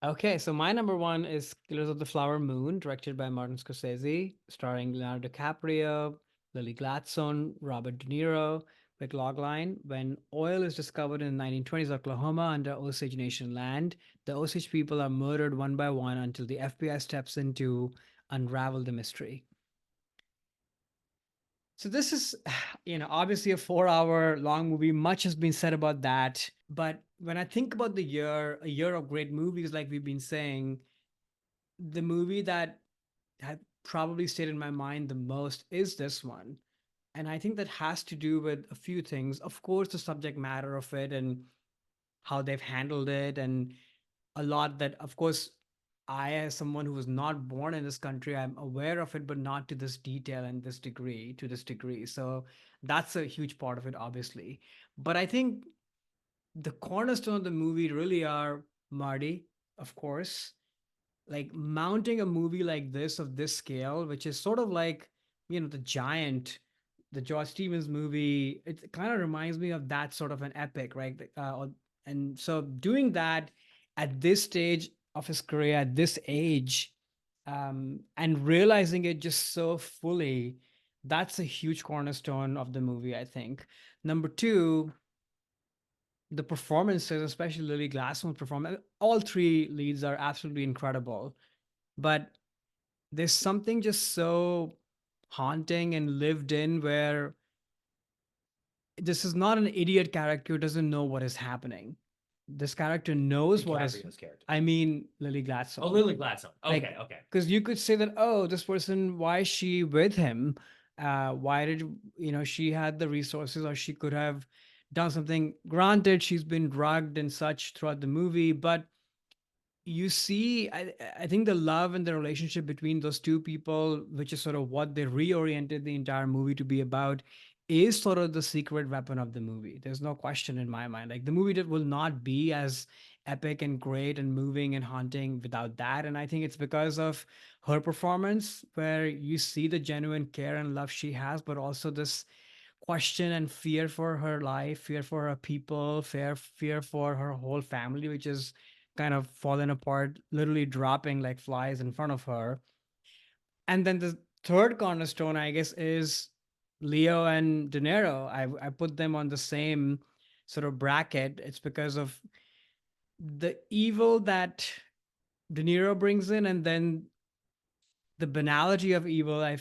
Okay, so my number one is Killers of the Flower Moon, directed by Martin Scorsese, starring Leonardo DiCaprio, Lily Gladstone, Robert De Niro, Rick Logline. When oil is discovered in the 1920s Oklahoma under Osage Nation land, the Osage people are murdered one by one until the FBI steps in to unravel the mystery. So this is, obviously a 4 hour long movie. Much has been said about that. But when I think about the year, a year of great movies, like we've been saying, the movie that had probably stayed in my mind the most is this one. And I think that has to do with a few things. Of course, the subject matter of it and how they've handled it, and a lot that, of course, I, as someone who was not born in this country, I'm aware of it, but not to this detail and this degree, to this degree. So that's a huge part of it, obviously. But I think the cornerstone of the movie really are Marty, of course, like mounting a movie like this of this scale, which is sort of like, the Giant, the George Stevens movie. It kind of reminds me of that sort of an epic, right? And so doing that at this stage of his career, at this age, and realizing it just so fully, that's a huge cornerstone of the movie, I think. Number two, the performances, especially Lily Glassman's performance, all three leads are absolutely incredible. But there's something just so haunting and lived in where this is not an idiot character who doesn't know what is happening. This character knows what is. DiCaprio's character. I mean, Lily Oh, Gladstone. Lily Gladstone. Okay, Like, okay. because you could say that, oh, this person, why is she with him? Why did, she had the resources, or she could have done something. Granted, she's been drugged and such throughout the movie, but you see, I think the love and the relationship between those two people, which is sort of what they reoriented the entire movie to be about, is sort of the secret weapon of the movie. There's no question in my mind. Like, the movie that will not be as epic and great and moving and haunting without that. And I think it's because of her performance, where you see the genuine care and love she has, but also this question and fear for her life, fear for her people, fear for her whole family, which is kind of fallen apart, literally dropping like flies in front of her. And then the third cornerstone, I guess, is Leo and De Niro. I put them on the same sort of bracket. It's because of the evil that De Niro brings in, and then the banality of evil. I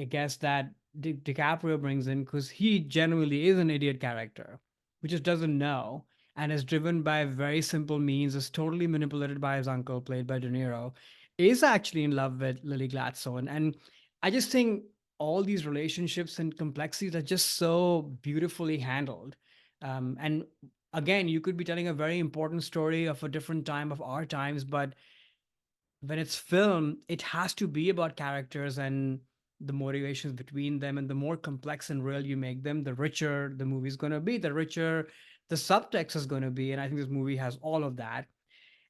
guess that DiCaprio brings in, because he genuinely is an idiot character who just doesn't know and is driven by very simple means, is totally manipulated by his uncle, played by De Niro, is actually in love with Lily Gladstone. And I just think all these relationships and complexities are just so beautifully handled. And again, you could be telling a very important story of a different time of our times, but when it's film, it has to be about characters and the motivations between them. And the more complex and real you make them, the richer the movie's going to be, the richer the subtext is going to be. And I think this movie has all of that.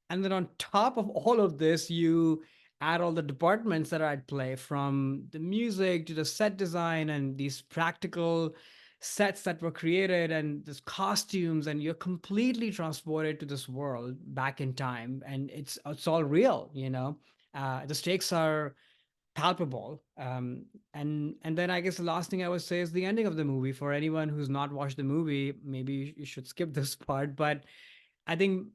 And then on top of all of this, you add all the departments that are at play, from the music to the set design and these practical sets that were created and this costumes, and you're completely transported to this world back in time, and it's all real, the stakes are palpable. And then I guess the last thing I would say is the ending of the movie. For anyone who's not watched the movie, maybe you should skip this part, but I think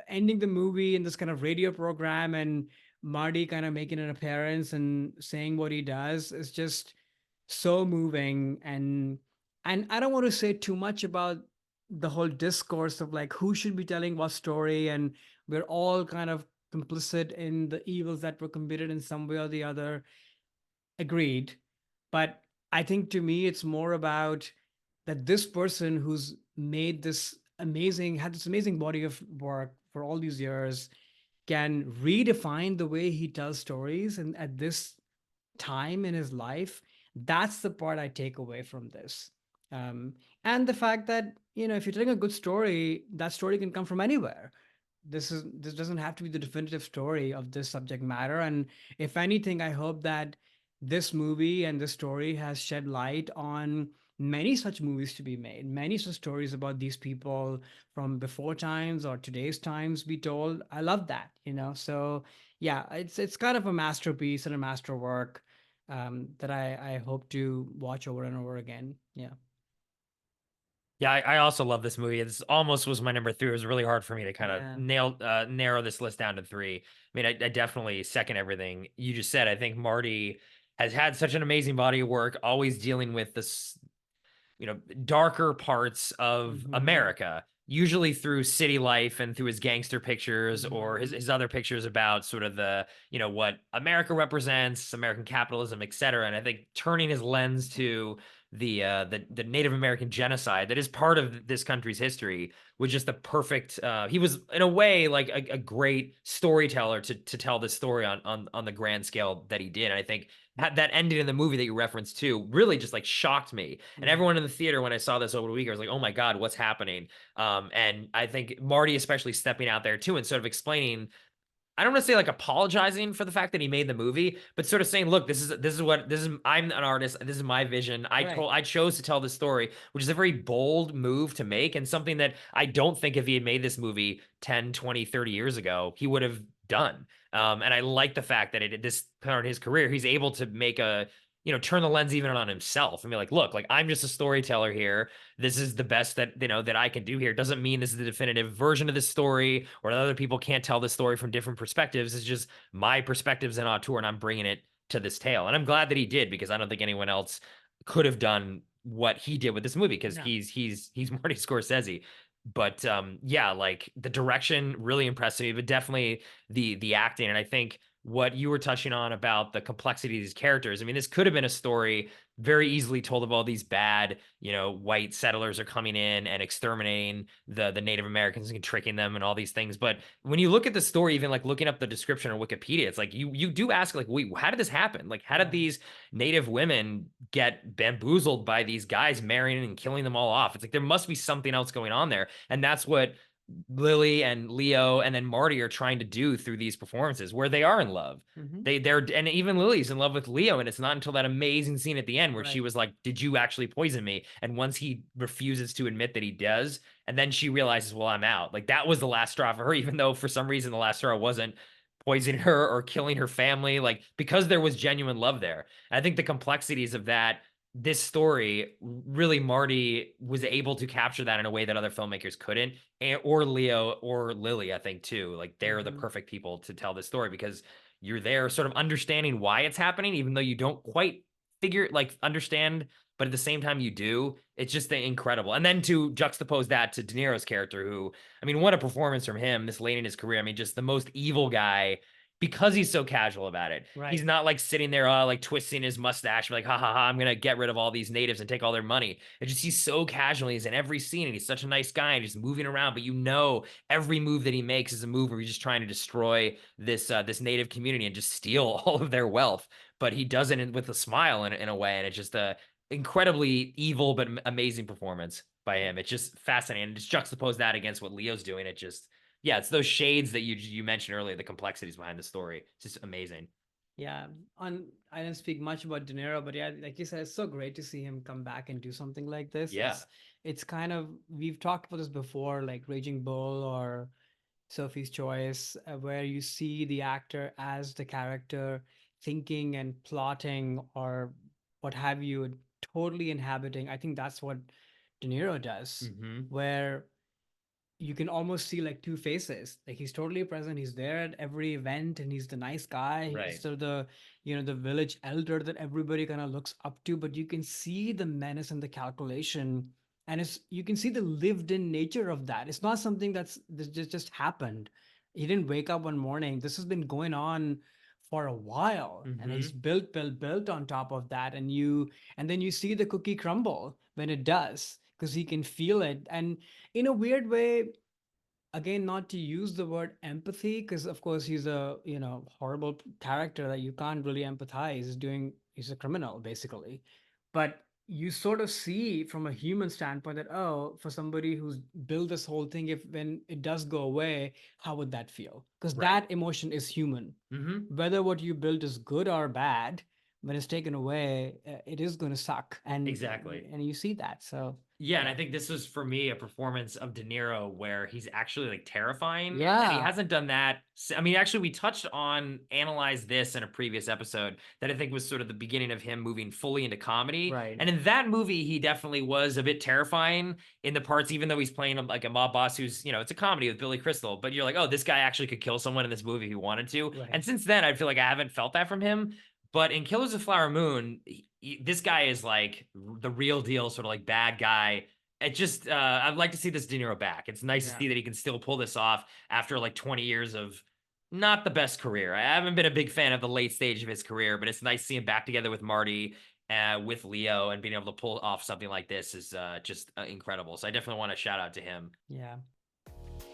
ending the movie in this kind of radio program and Marty kind of making an appearance and saying what he does is just so moving. And I don't want to say too much about the whole discourse of like who should be telling what story, and we're all kind of complicit in the evils that were committed in some way or the other. Agreed. But I think to me, it's more about that this person who's made this amazing, had this amazing body of work for all these years, can redefine the way he tells stories. And at this time in his life, that's the part I take away from this. Um, and the fact that, if you're telling a good story, that story can come from anywhere. This doesn't have to be the definitive story of this subject matter. And if anything, I hope that this movie and this story has shed light on many such movies to be made, many such stories about these people from before times or today's times be told. I love that, you know. So yeah, it's kind of a masterpiece and a masterwork that I hope to watch over and over again. Yeah. Yeah, I also love this movie. It's almost was my number three. It was really hard for me to kind of Yeah. narrow this list down to three. I mean, I definitely second everything you just said. I think Marty has had such an amazing body of work, always dealing with this, darker parts of Mm-hmm. America, usually through city life and through his gangster pictures or his, Mm-hmm. his other pictures about sort of the, what America represents, American capitalism, et cetera. And I think turning his lens to the Native American genocide that is part of this country's history was just the perfect. He was in a way like a great storyteller to tell this story on the grand scale that he did. And I think that ending in the movie that you referenced to really just like shocked me. And Mm-hmm. everyone in the theater when I saw this over the week, I was like, oh my God, what's happening? And I think Marty especially stepping out there too and sort of explaining, I don't want to say like apologizing for the fact that he made the movie, but sort of saying, "Look, this is. I'm an artist. This is my vision. Right. I chose to tell this story, which is a very bold move to make, and something that I don't think if he had made this movie 10, 20, 30 years ago, he would have done. And I like the fact that at this part of his career, he's able to make turn the lens even on himself and be like, look, like I'm just a storyteller here. This is the best that I can do here. Doesn't mean this is the definitive version of this story or that other people can't tell this story from different perspectives. It's just my perspectives and auteur, and I'm bringing it to this tale. And I'm glad that he did, because I don't think anyone else could have done what he did with this movie, because No. he's Marty Scorsese. But yeah, like the direction really impressed me, but definitely the acting. And I think what you were touching on about the complexity of these characters. I mean, this could have been a story very easily told of all these bad, white settlers are coming in and exterminating the Native Americans and tricking them and all these things. But when you look at the story, even like looking up the description on Wikipedia, it's like you do ask, like, wait, how did this happen? Like, how did Yeah. these Native women get bamboozled by these guys marrying and killing them all off? It's like there must be something else going on there. And that's what Lily and Leo and then Marty are trying to do through these performances where they are in love. Mm-hmm. They're and even Lily's in love with Leo, and it's not until that amazing scene at the end where she Right. was like, "Did you actually poison me?" And once he refuses to admit that he does, and then she realizes, "Well, I'm out." Like that was the last straw for her, even though for some reason the last straw wasn't poisoning her or killing her family, like because there was genuine love there. And I think the complexities of that this story really Marty was able to capture that in a way that other filmmakers couldn't, or Leo or Lily, I think too. Like they're the Mm-hmm. perfect people to tell this story because you're there sort of understanding why it's happening, even though you don't quite understand, but at the same time you do. It's just incredible. And then to juxtapose that to De Niro's character, who, I mean, what a performance from him this late in his career. I mean, just the most evil guy because he's so casual about it. He's Right. not like sitting there like twisting his mustache, like, ha ha ha, I'm gonna get rid of all these natives and take all their money. It just he's so casual. He's in every scene and he's such a nice guy and just moving around, but every move that he makes is a move where he's just trying to destroy this native community and just steal all of their wealth. But he does it with a smile in a way, and it's just a incredibly evil but amazing performance by him. It's just fascinating. And just juxtapose that against what Leo's doing. It just yeah, it's those shades that you mentioned earlier, the complexities behind the story. It's just amazing. Yeah. On I didn't speak much about De Niro, but yeah, like you said, it's so great to see him come back and do something like this. Yeah. It's kind of we've talked about this before, like Raging Bull or Sophie's Choice, where you see the actor as the character thinking and plotting or what have you, totally inhabiting. I think that's what De Niro does, Mm-hmm. where you can almost see like two faces. Like he's totally present. He's there at every event and he's the nice guy. He's Right. sort of the village elder that everybody kind of looks up to, but you can see the menace and the calculation. And you can see the lived in nature of that. It's not something that just happened. He didn't wake up one morning. This has been going on for a while. And he's Mm-hmm. built on top of that. And then you see the cookie crumble when it does, because he can feel it. And in a weird way, again, not to use the word empathy, because of course he's a horrible character that you can't really empathize doing. He's a criminal basically, but you sort of see from a human standpoint that, oh, for somebody who's built this whole thing, if when it does go away, how would that feel? Because Right. that emotion is human, Mm-hmm. whether what you built is good or bad. when it's taken away, it is going to suck. Exactly. And you see that. So Yeah, and I think this was for me a performance of De Niro where he's actually like terrifying, and he yeah, hasn't done that. I mean, actually, we touched on analyze this in a previous episode that I think was sort of the beginning of him moving fully into comedy. right. And in that movie, he definitely was a bit terrifying in the parts, even though he's playing like a mob boss who's, it's a comedy with Billy Crystal, but you're like, oh, this guy actually could kill someone in this movie if he wanted to. Right. And since then, I feel like I haven't felt that from him. But in Killers of the Flower Moon, this guy is like the real deal, sort of like bad guy. I'd like to see this De Niro back. It's nice to Yeah. see that he can still pull this off after like 20 years of not the best career. I haven't been a big fan of the late stage of his career, but it's nice to see him back together with Marty, with Leo, and being able to pull off something like this is just incredible. So I definitely want to shout out to him. Yeah.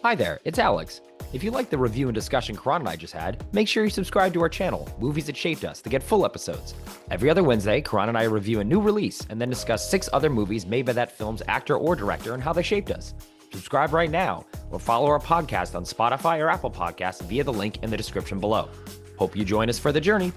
Hi there, it's Alex. If you like the review and discussion Karan and I just had, make sure you subscribe to our channel, Movies That Shaped Us, to get full episodes. Every other Wednesday, Karan and I review a new release and then discuss 6 other movies made by that film's actor or director and how they shaped us. Subscribe right now or follow our podcast on Spotify or Apple Podcasts via the link in the description below. Hope you join us for the journey.